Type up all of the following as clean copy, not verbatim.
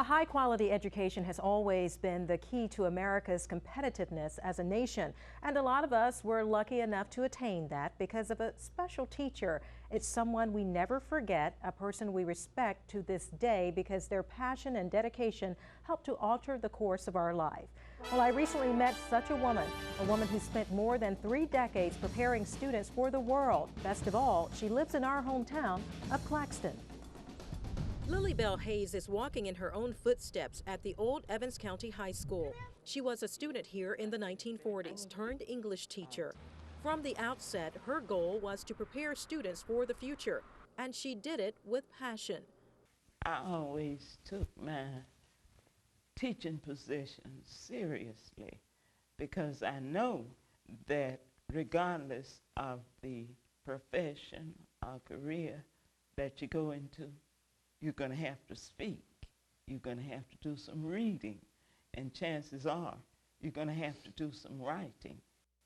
A high-quality education has always been the key to America's competitiveness as a nation, and a lot of us were lucky enough to attain that because of a special teacher. It's someone we never forget, a person we respect to this day because their passion and dedication helped to alter the course of our life. Well, I recently met such a woman who spent more than 3 decades preparing students for the world. Best of all, she lives in our hometown of Claxton. Lily Hayes is walking in her own footsteps at the old Evans County High School. She was a student here in the 1940s, turned English teacher. From the outset, her goal was to prepare students for the future, and she did it with passion. I always took my teaching position seriously because I know that regardless of the profession or career that you go into, you're going to have to speak. You're going to have to do some reading. And chances are you're going to have to do some writing.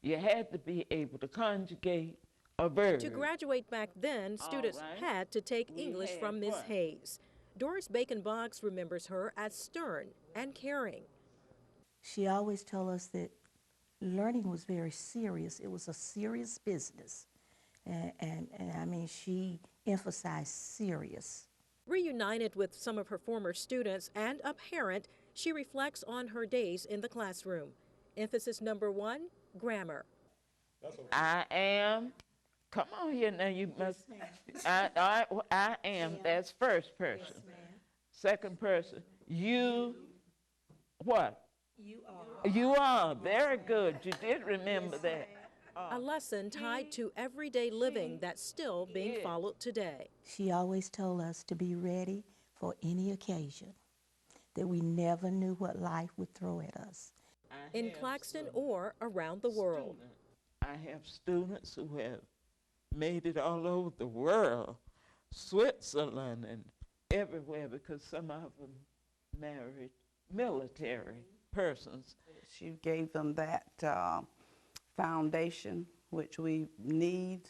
You had to be able to conjugate a verb. To graduate back then, students had to take English from Ms. Hayes. Doris Bacon-Boggs remembers her as stern and caring. She always told us that learning was very serious. It was a serious business. And I mean, she emphasized serious. Reunited with some of her former students and a parent, she reflects on her days in the classroom. Emphasis number 1, grammar. I am. Come on here now, you must. I am. That's first person. Second person. You. What? You are. You are. Very good. You did remember that. A lesson tied to everyday living that's still being followed today. She always told us to be ready for any occasion, that we never knew what life would throw at us. In Claxton or around the world. I have students who have made it all over the world, Switzerland and everywhere, because some of them married military persons. She gave them that foundation, which we need.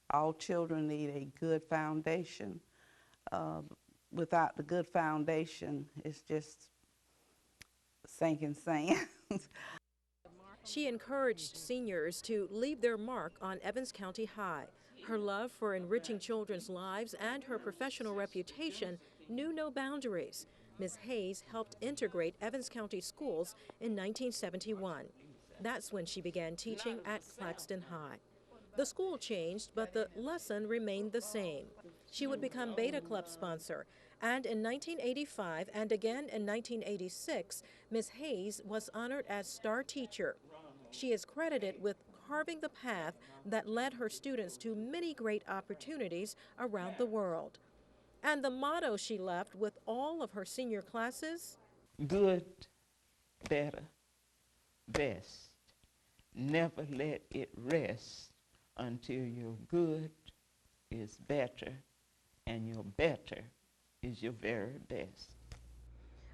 All children need a good foundation. Without the good foundation, it's just sinking sand. She encouraged seniors to leave their mark on Evans County High. Her love for enriching children's lives and her professional reputation knew no boundaries. Ms. Hayes helped integrate Evans County schools in 1971. That's when she began teaching at Claxton High. The school changed, but the lesson remained the same. She would become Beta Club sponsor, and in 1985 and again in 1986, Ms. Hayes was honored as star teacher. She is credited with carving the path that led her students to many great opportunities around the world. And the motto she left with all of her senior classes? Good, better, best. Never let it rest until your good is better and your better is your very best.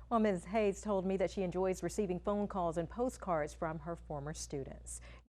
Well, Ms. Hayes told me that she enjoys receiving phone calls and postcards from her former students.